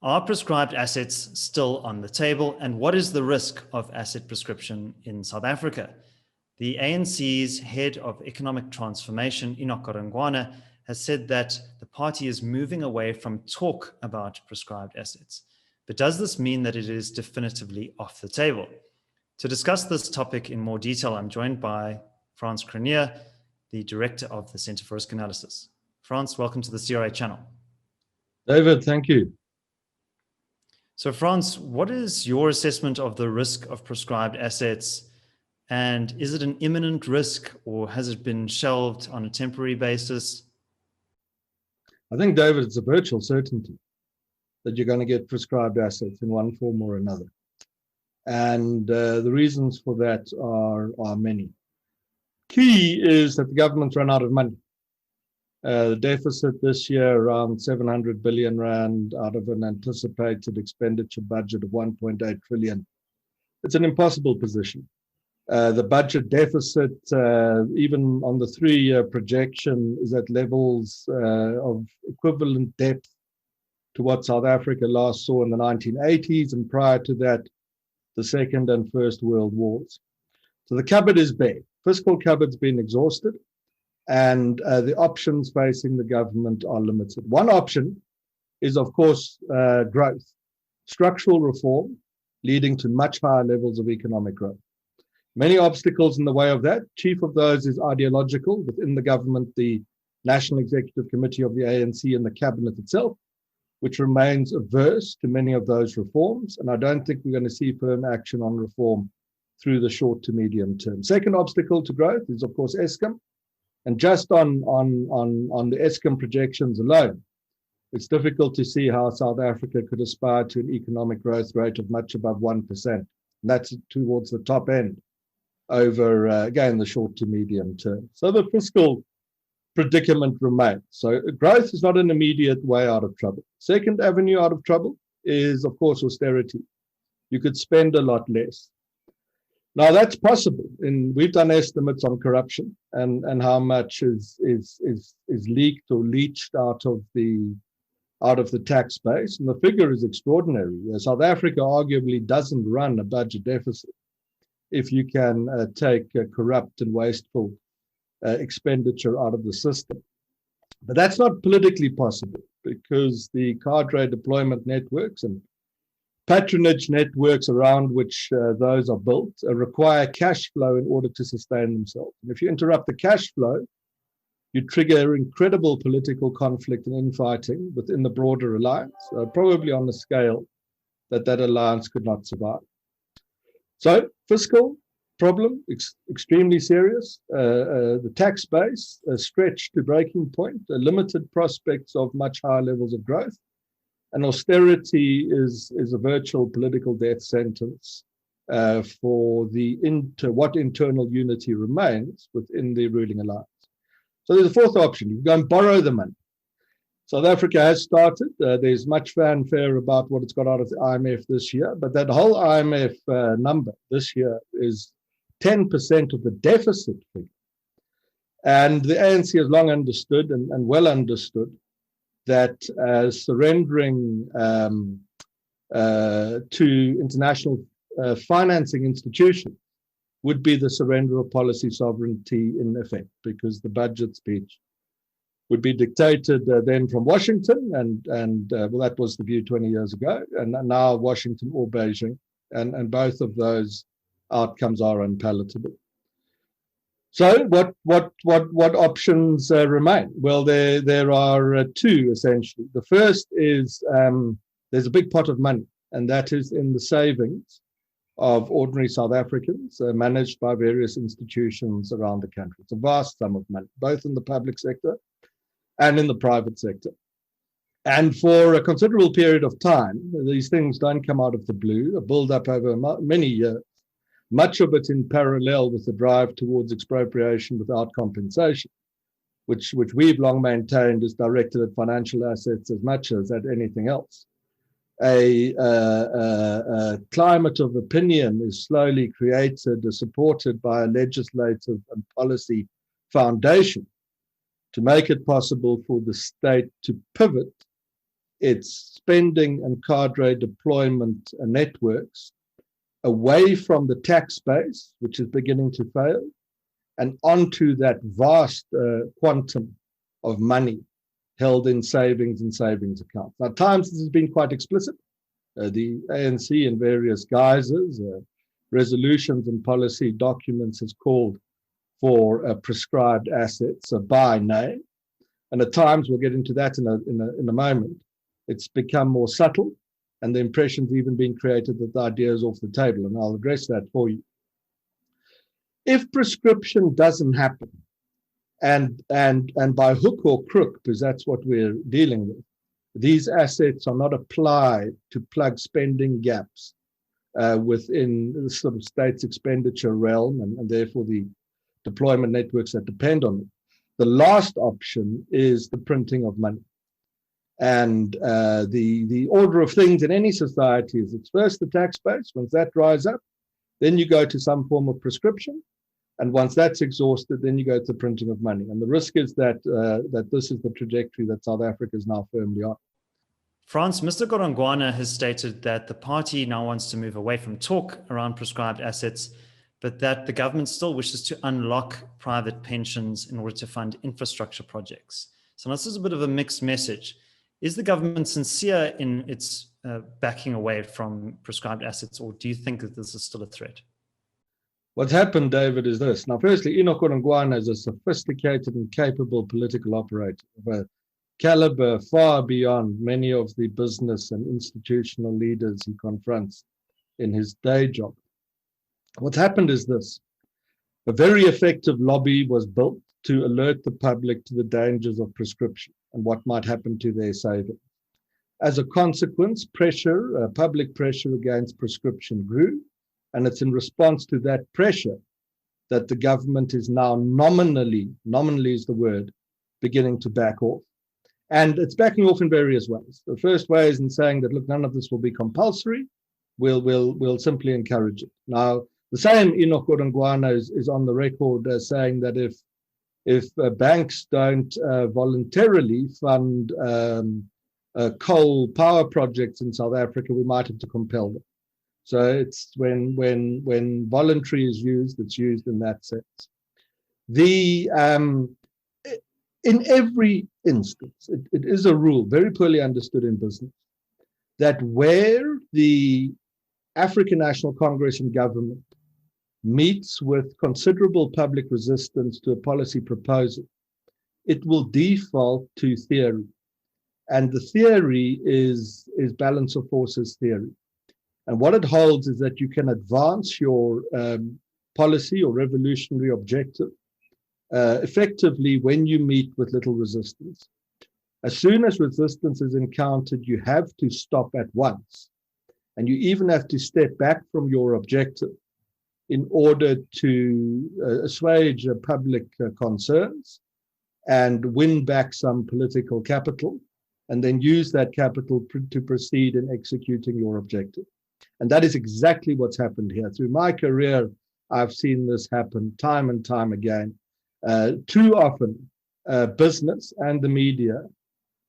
Are prescribed assets still on the table? And what is the risk of asset prescription in South Africa? The ANC's head of economic transformation, Enoch Godongwana, has said that the party is moving away from talk about prescribed assets. But does this mean that it is definitively off the table? To discuss this topic in more detail, I'm joined by Frans Cronje, the director of the Centre for Risk Analysis. Frans, welcome to the CRA channel. David, thank you. So Frans, what is your assessment of the risk of prescribed assets? And is it an imminent risk, or has it been shelved on a temporary basis? I think, David, it's a virtual certainty that you're going to get prescribed assets in one form or another. And the reasons for that are many. Key is that the government's run out of money. The deficit this year around 700 billion rand out of an anticipated expenditure budget of 1.8 trillion. It's an impossible position. The budget deficit, even on the 3-year projection, is at levels of equivalent depth to what South Africa last saw in the 1980s, and prior to that, the Second and First World Wars. So the cupboard is bare. Fiscal cupboard's been exhausted, and the options facing the government are limited. One option is, of course, growth, structural reform, leading to much higher levels of economic growth. Many obstacles in the way of that. Chief of those is ideological. Within the government, the National Executive Committee of the ANC and the cabinet itself, which remains averse to many of those reforms. And I don't think we're going to see firm action on reform through the short to medium term. Second obstacle to growth is, of course, Eskom. And just on the Eskom projections alone, it's difficult to see how South Africa could aspire to an economic growth rate of much above 1%. And that's towards the top end over, again, the short to medium term. So the fiscal predicament remains. So growth is not an immediate way out of trouble. Second avenue out of trouble is, of course, austerity. You could spend a lot less. Now that's possible. We've done estimates on corruption and how much is leaked or leached out of the tax base, and the figure is extraordinary. South Africa arguably doesn't run a budget deficit if you can take corrupt and wasteful expenditure out of the system. But that's not politically possible because the cadre deployment networks and patronage networks around which those are built require cash flow in order to sustain themselves. And if you interrupt the cash flow, you trigger incredible political conflict and infighting within the broader alliance, probably on a scale that alliance could not survive. So fiscal problem, extremely serious. The tax base stretched to breaking point, limited prospects of much higher levels of growth. And austerity is a virtual political death sentence for what internal unity remains within the ruling alliance. So there's a fourth option. You can go and borrow the money. South Africa has started. There's much fanfare about what it's got out of the IMF this year, but that whole IMF number this year is 10% of the deficit figure. And the ANC has long understood and well understood that surrendering to international financing institutions would be the surrender of policy sovereignty in effect, because the budget speech would be dictated then from Washington, and well, that was the view 20 years ago, and now Washington or Beijing, and both of those outcomes are unpalatable. So what options remain? Well, there are two essentially. The first is there's a big pot of money, and that is in the savings of ordinary South Africans managed by various institutions around the country. It's a vast sum of money, both in the public sector and in the private sector. And for a considerable period of time, these things don't come out of the blue, a build-up over many years, much of it in parallel with the drive towards expropriation without compensation, which we've long maintained is directed at financial assets as much as at anything else. A climate of opinion is slowly created, supported by a legislative and policy foundation to make it possible for the state to pivot its spending and cadre deployment networks away from the tax base, which is beginning to fail, and onto that vast quantum of money held in savings and savings accounts. Now, at times this has been quite explicit. The ANC in various guises, resolutions and policy documents has called for prescribed assets by name. And at times, we'll get into that in a moment, it's become more subtle, and the impression's even been created that the idea is off the table, and I'll address that for you. If prescription doesn't happen, and by hook or crook, because that's what we're dealing with, these assets are not applied to plug spending gaps within the sort of state's expenditure realm, and therefore the deployment networks that depend on it. The last option is the printing of money. And the order of things in any society is it's first the tax base. Once that dries up, then you go to some form of prescription. And once that's exhausted, then you go to the printing of money. And the risk is that this is the trajectory that South Africa is now firmly on. Frans, Mr. Godongwana has stated that the party now wants to move away from talk around prescribed assets, but that the government still wishes to unlock private pensions in order to fund infrastructure projects. So this is a bit of a mixed message. Is the government sincere in its backing away from prescribed assets, or do you think that this is still a threat? What's happened, David, is this. Now, firstly, Enoch Godongwana is a sophisticated and capable political operator of a caliber far beyond many of the business and institutional leaders he confronts in his day job. What's happened is this. A very effective lobby was built to alert the public to the dangers of prescription and what might happen to their savings. As a consequence, public pressure against prescription grew, and it's in response to that pressure that the government is now nominally is the word, beginning to back off. And it's backing off in various ways. The first way is in saying that, look, none of this will be compulsory. We'll simply encourage it. Now, the same Enoch Godongwana is on the record saying that if banks don't voluntarily fund coal power projects in South Africa, we might have to compel them. So it's when voluntary is used, it's used in that sense. In every instance, it is a rule, very poorly understood in business, that where the African National Congress and government meets with considerable public resistance to a policy proposal, it will default to theory. And the theory is balance of forces theory. And what it holds is that you can advance your policy or revolutionary objective effectively when you meet with little resistance. As soon as resistance is encountered, you have to stop at once. And you even have to step back from your objective in order to assuage public concerns and win back some political capital, and then use that capital to proceed in executing your objective. And that is exactly what's happened here. Through my career, I've seen this happen time and time again. Too often, business and the media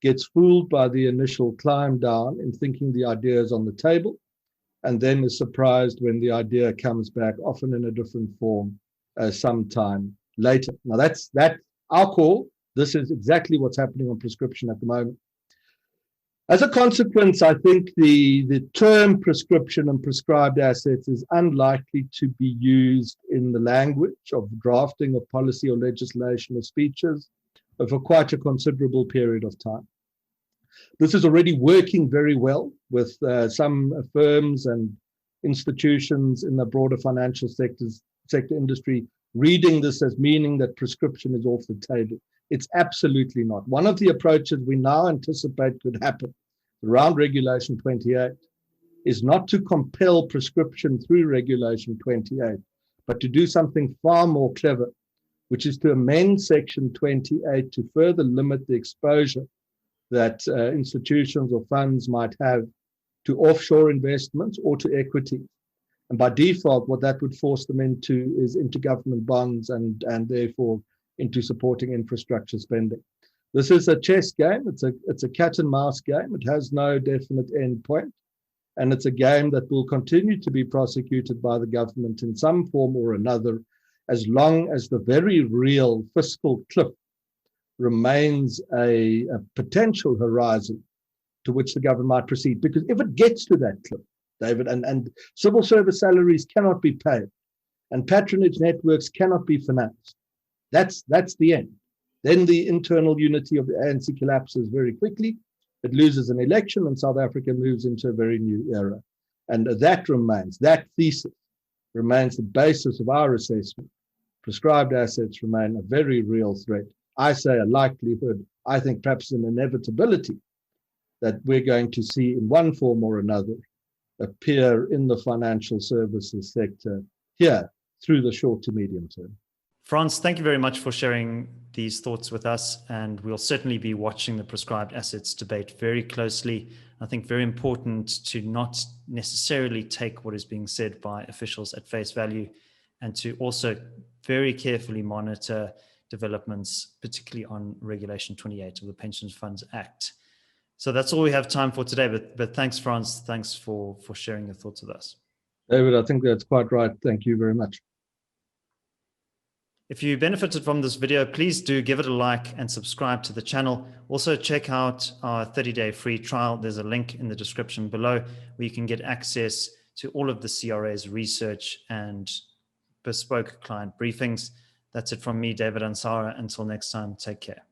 gets fooled by the initial climb down in thinking the idea is on the table, and then is surprised when the idea comes back, often in a different form, sometime later. Now, that's our call. This is exactly what's happening on prescription at the moment. As a consequence, I think the term prescription and prescribed assets is unlikely to be used in the language of drafting of policy or legislation or speeches for quite a considerable period of time. This is already working very well with some firms and institutions in the broader financial sector industry reading this as meaning that prescription is off the table. It's absolutely not. One of the approaches we now anticipate could happen around Regulation 28 is not to compel prescription through Regulation 28, but to do something far more clever, which is to amend Section 28 to further limit the exposure that institutions or funds might have to offshore investments or to equity. And by default, what that would force them into is into government bonds and therefore into supporting infrastructure spending. This is a chess game. It's a cat and mouse game. It has no definite end point. And it's a game that will continue to be prosecuted by the government in some form or another, as long as the very real fiscal cliff remains a potential horizon to which the government might proceed. Because if it gets to that cliff, David, and civil service salaries cannot be paid, and patronage networks cannot be financed, that's the end. Then the internal unity of the ANC collapses very quickly. It loses an election, and South Africa moves into a very new era. And that thesis remains the basis of our assessment. Prescribed assets remain a very real threat. I say a likelihood, I think perhaps an inevitability, that we're going to see in one form or another appear in the financial services sector here through the short to medium term. Frans, thank you very much for sharing these thoughts with us, and we'll certainly be watching the prescribed assets debate very closely. I think very important to not necessarily take what is being said by officials at face value, and to also very carefully monitor developments, particularly on Regulation 28 of the Pension Funds Act. So that's all we have time for today, but thanks, Frans. Thanks for sharing your thoughts with us. David, I think that's quite right. Thank you very much. If you benefited from this video, please do give it a like and subscribe to the channel. Also check out our 30-day free trial. There's a link in the description below where you can get access to all of the CRA's research and bespoke client briefings. That's it from me, David Ansara. Until next time, take care.